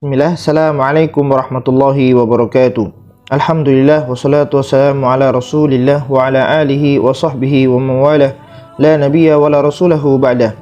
Bismillah, Assalamualaikum warahmatullahi wabarakatuh. Alhamdulillah, wassalatu wassalamu ala rasulillah wa ala alihi wa sahbihi wa mawalah, la nabiyya wa la rasulahu ba'dah.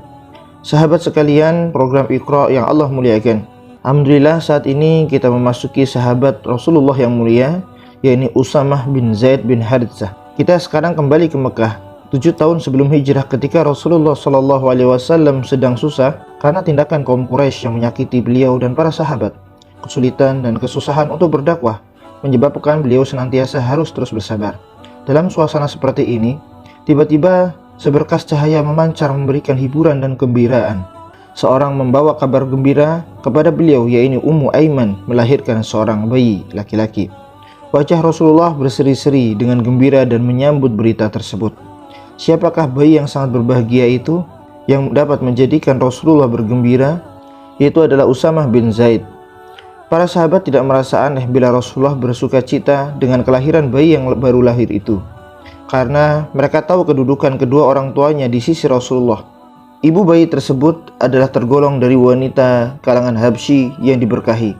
Sahabat sekalian, program Iqra yang Allah muliakan, alhamdulillah saat ini kita memasuki sahabat Rasulullah yang mulia, yakni Usamah bin Zaid bin Haritsah. Kita sekarang kembali ke Mekah 7 tahun sebelum hijrah, ketika Rasulullah SAW sedang susah karena tindakan kaum Quraisy yang menyakiti beliau dan para sahabat. Kesulitan dan kesusahan untuk berdakwah menyebabkan beliau senantiasa harus terus bersabar. Dalam suasana seperti ini, tiba-tiba seberkas cahaya memancar memberikan hiburan dan gembiraan. Seorang membawa kabar gembira kepada beliau, yaitu Ummu Aiman melahirkan seorang bayi laki-laki. Wajah Rasulullah berseri-seri dengan gembira dan menyambut berita tersebut. Siapakah bayi yang sangat berbahagia itu yang dapat menjadikan Rasulullah bergembira? Itu adalah Usamah bin Zaid. Para sahabat tidak merasa aneh bila Rasulullah bersuka cita dengan kelahiran bayi yang baru lahir itu, karena mereka tahu kedudukan kedua orang tuanya di sisi Rasulullah. Ibu bayi tersebut adalah tergolong dari wanita kalangan Habsyi yang diberkahi,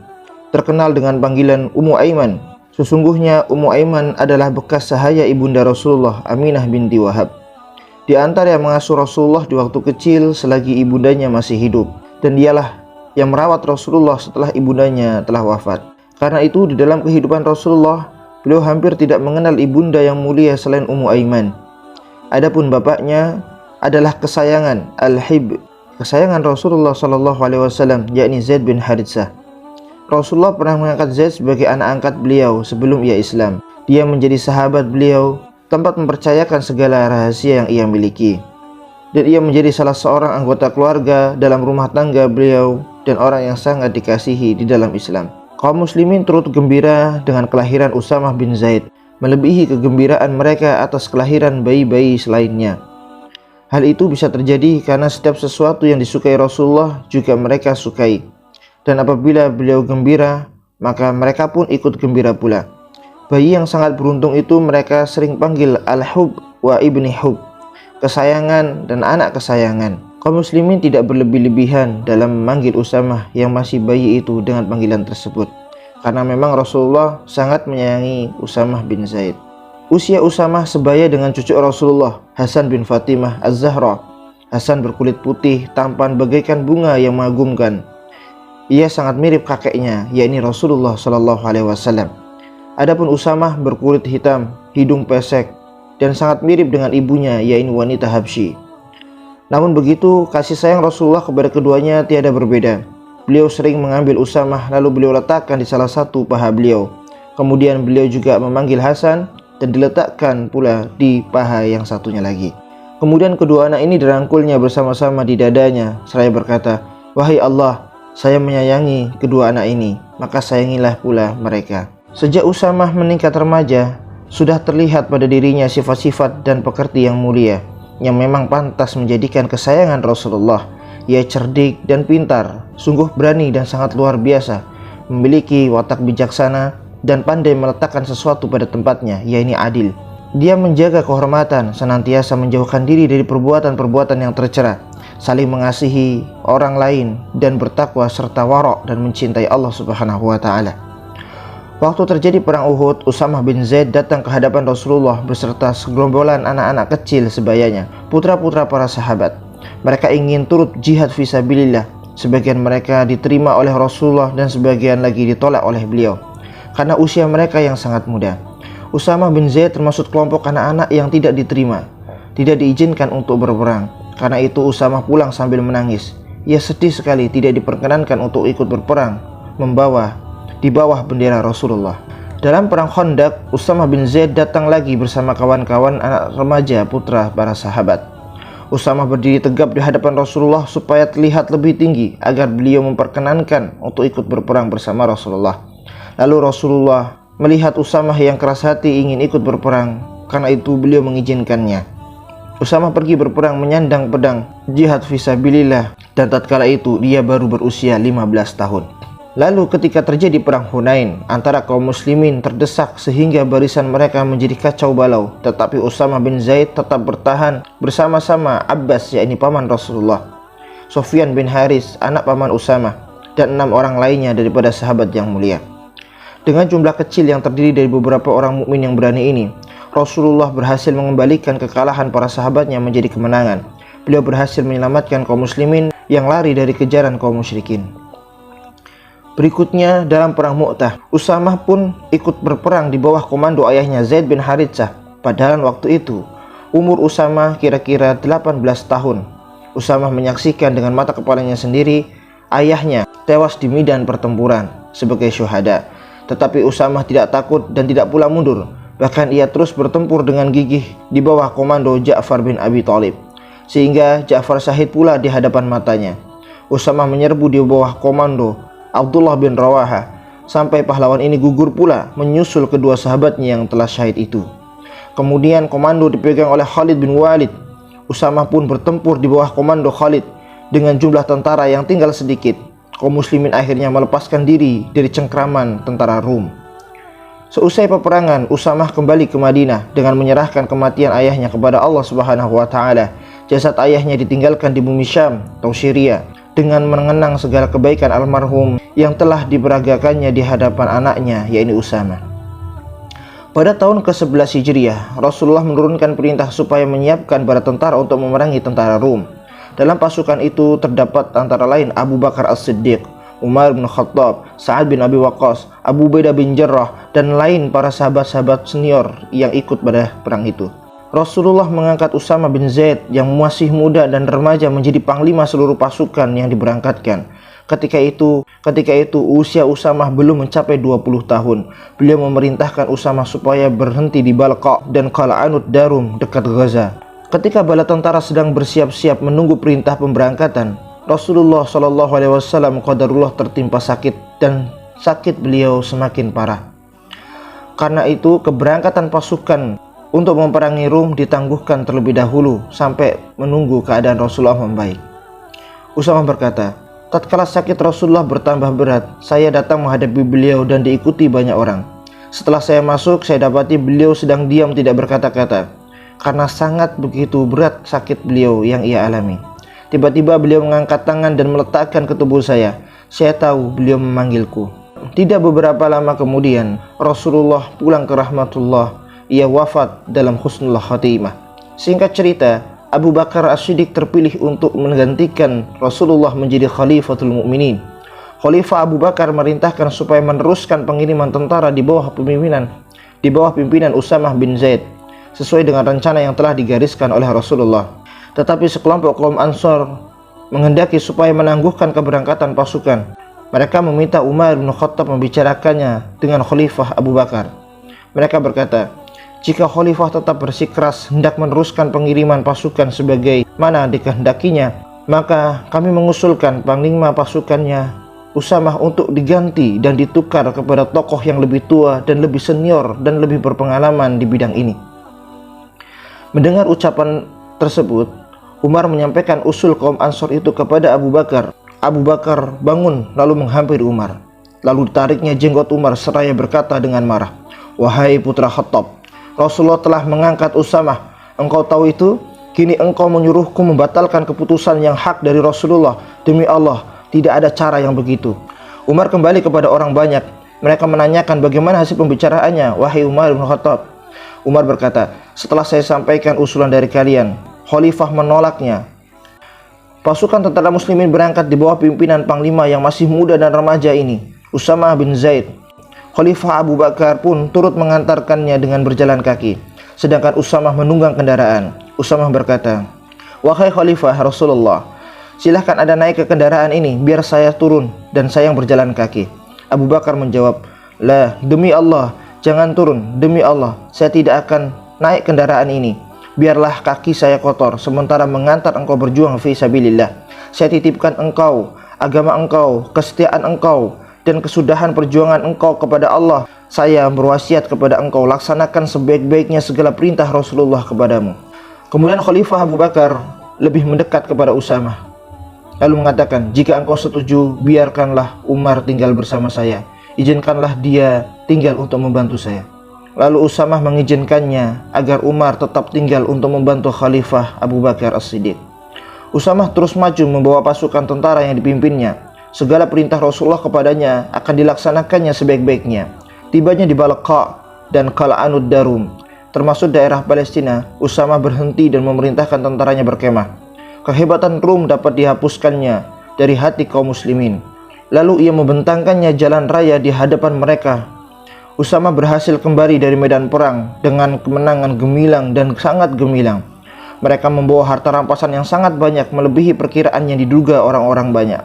terkenal dengan panggilan Ummu Aiman. Sesungguhnya Ummu Aiman adalah bekas sahaya ibunda Rasulullah, Aminah binti Wahab, di antara yang mengasuh Rasulullah di waktu kecil selagi ibundanya masih hidup, dan dialah yang merawat Rasulullah setelah ibundanya telah wafat. Karena itu di dalam kehidupan Rasulullah, beliau hampir tidak mengenal ibunda yang mulia selain Ummu Aiman. Adapun bapaknya adalah kesayangan kesayangan Rasulullah SAW, yakni Zaid bin Haritsah. Rasulullah pernah mengangkat Zaid sebagai anak angkat beliau sebelum ia Islam. Dia menjadi sahabat beliau, tempat mempercayakan segala rahasia yang ia miliki, dan ia menjadi salah seorang anggota keluarga dalam rumah tangga beliau dan orang yang sangat dikasihi di dalam Islam. Kaum muslimin turut gembira dengan kelahiran Usamah bin Zaid, melebihi kegembiraan mereka atas kelahiran bayi-bayi selainnya. Hal itu bisa terjadi karena setiap sesuatu yang disukai Rasulullah juga mereka sukai, dan apabila beliau gembira, maka mereka pun ikut gembira pula. Bayi yang sangat beruntung itu mereka sering panggil Al-Hub wa Ibni Hub, kesayangan dan anak kesayangan. Kaum muslimin tidak berlebih-lebihan dalam memanggil Usamah yang masih bayi itu dengan panggilan tersebut, karena memang Rasulullah sangat menyayangi Usamah bin Zaid. Usia Usamah sebaya dengan cucu Rasulullah, Hasan bin Fatimah Az-Zahra. Hasan berkulit putih, tampan bagaikan bunga yang mengagumkan. Ia sangat mirip kakeknya, yakni Rasulullah SAW. Adapun Usamah berkulit hitam, hidung pesek, dan sangat mirip dengan ibunya, yaitu wanita Habsyi. Namun begitu, kasih sayang Rasulullah kepada keduanya tiada berbeda. Beliau sering mengambil Usamah lalu beliau letakkan di salah satu paha beliau. Kemudian beliau juga memanggil Hasan dan diletakkan pula di paha yang satunya lagi. Kemudian kedua anak ini dirangkulnya bersama-sama di dadanya seraya berkata, "Wahai Allah, saya menyayangi kedua anak ini, maka sayangilah pula mereka." Sejak Usamah meningkat remaja, sudah terlihat pada dirinya sifat-sifat dan pekerti yang mulia, yang memang pantas menjadikan kesayangan Rasulullah. Ia cerdik dan pintar, sungguh berani dan sangat luar biasa, memiliki watak bijaksana dan pandai meletakkan sesuatu pada tempatnya, yaitu adil. Dia menjaga kehormatan, senantiasa menjauhkan diri dari perbuatan-perbuatan yang tercela, saling mengasihi orang lain, dan bertakwa serta warok dan mencintai Allah Subhanahu wa Ta'ala. Waktu terjadi perang Uhud, Usamah bin Zaid datang ke hadapan Rasulullah beserta segerombolan anak-anak kecil sebayanya, putra-putra para sahabat. Mereka ingin turut jihad fisabilillah. Sebagian mereka diterima oleh Rasulullah dan sebagian lagi ditolak oleh beliau karena usia mereka yang sangat muda. Usamah bin Zaid termasuk kelompok anak-anak yang tidak diterima, tidak diizinkan untuk berperang. Karena itu Usamah pulang sambil menangis. Ia sedih sekali tidak diperkenankan untuk ikut berperang di bawah bendera Rasulullah. Dalam perang Khandaq, Usamah bin Zaid datang lagi bersama kawan-kawan anak remaja putra para sahabat. Usamah berdiri tegap di hadapan Rasulullah supaya terlihat lebih tinggi agar beliau memperkenankan untuk ikut berperang bersama Rasulullah. Lalu Rasulullah melihat Usamah yang keras hati ingin ikut berperang, karena itu beliau mengizinkannya. Usamah pergi berperang menyandang pedang jihad fisabilillah, dan tatkala itu dia baru berusia 15 tahun. Lalu ketika terjadi perang Hunain, antara kaum muslimin terdesak sehingga barisan mereka menjadi kacau balau, tetapi Usamah bin Zaid tetap bertahan bersama-sama Abbas, yakni paman Rasulullah, Sufyan bin Haris, anak paman Usamah, dan 6 orang lainnya daripada sahabat yang mulia. Dengan jumlah kecil yang terdiri dari beberapa orang mukmin yang berani ini, Rasulullah berhasil mengembalikan kekalahan para sahabatnya menjadi kemenangan. Beliau berhasil menyelamatkan kaum muslimin yang lari dari kejaran kaum musyrikin. Berikutnya dalam perang Mu'tah, Usamah pun ikut berperang di bawah komando ayahnya Zaid bin Haritsah. Padahal waktu itu umur Usamah kira-kira 18 tahun. Usamah menyaksikan dengan mata kepalanya sendiri ayahnya tewas di medan pertempuran sebagai syuhada. Tetapi Usamah tidak takut dan tidak pula mundur. Bahkan ia terus bertempur dengan gigih di bawah komando Ja'far bin Abi Thalib, sehingga Ja'far syahid pula di hadapan matanya. Usamah menyerbu di bawah komando Abdullah bin Rawaha sampai pahlawan ini gugur pula menyusul kedua sahabatnya yang telah syahid itu. Kemudian komando dipegang oleh Khalid bin Walid. Usamah pun bertempur di bawah komando Khalid dengan jumlah tentara yang tinggal sedikit. Kaum muslimin akhirnya melepaskan diri dari cengkraman tentara Rum. Seusai peperangan, Usamah kembali ke Madinah dengan menyerahkan kematian ayahnya kepada Allah Subhanahu wa taala. Jasad ayahnya ditinggalkan di bumi Syam atau Syria dengan mengenang segala kebaikan almarhum yang telah diperagakannya di hadapan anaknya, yaitu Usamah. Pada tahun ke-11 Hijriah, Rasulullah menurunkan perintah supaya menyiapkan para tentara untuk memerangi tentara Rum. Dalam pasukan itu terdapat antara lain Abu Bakar As-Siddiq, Umar bin Khattab, Sa'ad bin Abi Waqqas, Abu Ubaidah bin Jarrah, dan lain para sahabat-sahabat senior yang ikut pada perang itu. Rasulullah mengangkat Usamah bin Zaid yang masih muda dan remaja menjadi panglima seluruh pasukan yang diberangkatkan. Ketika itu usia Usamah belum mencapai 20 tahun. Beliau memerintahkan Usamah supaya berhenti di Balqa dan Qal'anud Darum dekat Gaza. Ketika bala tentara sedang bersiap-siap menunggu perintah pemberangkatan, Rasulullah SAW qadarullah tertimpa sakit dan sakit beliau semakin parah. Karena itu keberangkatan pasukan untuk memerangi Rum ditangguhkan terlebih dahulu sampai menunggu keadaan Rasulullah membaik. Usamah berkata, tatkala sakit Rasulullah bertambah berat, saya datang menghadapi beliau dan diikuti banyak orang. Setelah saya masuk, saya dapati beliau sedang diam tidak berkata-kata, karena sangat begitu berat sakit beliau yang ia alami. Tiba-tiba beliau mengangkat tangan dan meletakkan ke tubuh saya. Saya tahu beliau memanggilku. Tidak beberapa lama kemudian, Rasulullah pulang ke rahmatullah. Ia wafat dalam husnul khatimah. Singkat cerita, Abu Bakar As-Siddiq terpilih untuk menggantikan Rasulullah menjadi Khalifatul Mukminin. Khalifah Abu Bakar merintahkan supaya meneruskan pengiriman tentara di bawah pimpinan Usamah bin Zaid sesuai dengan rencana yang telah digariskan oleh Rasulullah. Tetapi sekelompok kaum Ansor menghendaki supaya menangguhkan keberangkatan pasukan. Mereka meminta Umar bin Khattab membicarakannya dengan Khalifah Abu Bakar. Mereka berkata, jika Khalifah tetap bersikeras hendak meneruskan pengiriman pasukan sebagai mana dikehendakinya, maka kami mengusulkan panglima pasukannya Usamah untuk diganti dan ditukar kepada tokoh yang lebih tua dan lebih senior dan lebih berpengalaman di bidang ini. Mendengar ucapan tersebut, Umar menyampaikan usul kaum Ansor itu kepada Abu Bakar. Abu Bakar bangun lalu menghampiri Umar. Lalu ditariknya jenggot Umar seraya berkata dengan marah, "Wahai putra Khattab, Rasulullah telah mengangkat Usamah. Engkau tahu itu? Kini engkau menyuruhku membatalkan keputusan yang hak dari Rasulullah. Demi Allah, tidak ada cara yang begitu." Umar kembali kepada orang banyak. Mereka menanyakan bagaimana hasil pembicaraannya. "Wahai Umar bin Khattab," Umar berkata, "setelah saya sampaikan usulan dari kalian, Khalifah menolaknya. Pasukan tentara muslimin berangkat di bawah pimpinan panglima yang masih muda dan remaja ini, Usamah bin Zaid. Khalifah Abu Bakar pun turut mengantarkannya dengan berjalan kaki, sedangkan Usamah menunggang kendaraan. Usamah berkata, "Wahai Khalifah Rasulullah, silahkan Anda naik ke kendaraan ini, biar saya turun dan saya yang berjalan kaki." Abu Bakar menjawab, "La, demi Allah, jangan turun. Demi Allah, saya tidak akan naik kendaraan ini. Biarlah kaki saya kotor, sementara mengantar engkau berjuang fi sabilillah. Saya titipkan engkau, agama engkau, kesetiaan engkau, dan kesudahan perjuangan engkau kepada Allah. Saya berwasiat kepada engkau, laksanakan sebaik-baiknya segala perintah Rasulullah kepadamu." Kemudian Khalifah Abu Bakar lebih mendekat kepada Usamah, lalu mengatakan, "Jika engkau setuju, biarkanlah Umar tinggal bersama saya. Izinkanlah dia tinggal untuk membantu saya." Lalu Usamah mengizinkannya agar Umar tetap tinggal untuk membantu Khalifah Abu Bakar As-Siddiq. Usamah terus maju membawa pasukan tentara yang dipimpinnya. Segala perintah Rasulullah kepadanya akan dilaksanakannya sebaik-baiknya. Tibanya di Balqa dan Qal'anud Darum, termasuk daerah Palestina, Usama berhenti dan memerintahkan tentaranya berkemah. Kehebatan Rum dapat dihapuskannya dari hati kaum muslimin. Lalu ia membentangkannya jalan raya di hadapan mereka. Usama berhasil kembali dari medan perang dengan kemenangan gemilang dan sangat gemilang. Mereka membawa harta rampasan yang sangat banyak, melebihi perkiraan yang diduga orang-orang banyak.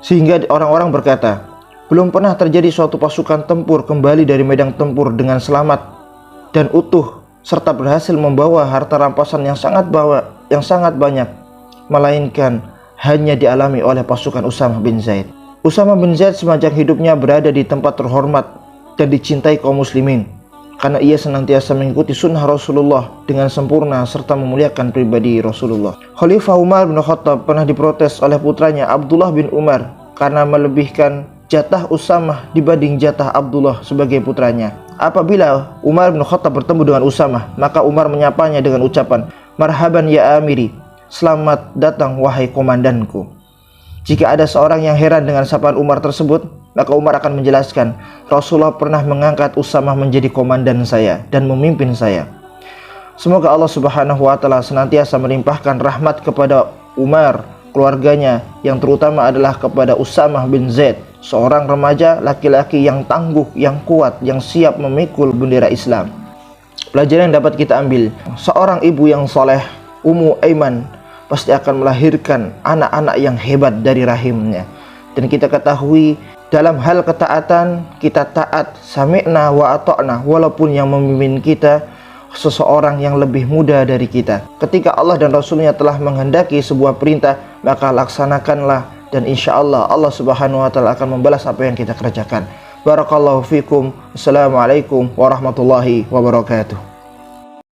Sehingga orang-orang berkata, belum pernah terjadi suatu pasukan tempur kembali dari medan tempur dengan selamat dan utuh, serta berhasil membawa harta rampasan yang sangat banyak, melainkan hanya dialami oleh pasukan Usamah bin Zaid. Usamah bin Zaid sepanjang hidupnya berada di tempat terhormat dan dicintai kaum muslimin karena ia senantiasa mengikuti sunnah Rasulullah dengan sempurna serta memuliakan pribadi Rasulullah. Khalifah Umar bin Khattab pernah diprotes oleh putranya Abdullah bin Umar karena melebihkan jatah Usamah dibanding jatah Abdullah sebagai putranya. Apabila Umar bin Khattab bertemu dengan Usamah, maka Umar menyapanya dengan ucapan, "Marhaban ya amiri," selamat datang wahai komandanku. Jika ada seorang yang heran dengan sapaan Umar tersebut, maka Umar akan menjelaskan, Rasulullah pernah mengangkat Usamah menjadi komandan saya dan memimpin saya. Semoga Allah Subhanahu wa Ta'ala senantiasa melimpahkan rahmat kepada Umar, keluarganya, yang terutama adalah kepada Usamah bin Zaid, seorang remaja laki-laki yang tangguh, yang kuat, yang siap memikul bendera Islam. Pelajaran yang dapat kita ambil, seorang ibu yang soleh, Ummu Aiman, pasti akan melahirkan anak-anak yang hebat dari rahimnya. Dan kita ketahui dalam hal ketaatan, kita taat sami'na wa ata'na, walaupun yang memimpin kita seseorang yang lebih muda dari kita. Ketika Allah dan Rasulnya telah menghendaki sebuah perintah, maka laksanakanlah, dan insya Allah Allah Subhanahu wa Ta'ala akan membalas apa yang kita kerjakan. Barakallahu fikum. Assalamualaikum warahmatullahi wabarakatuh.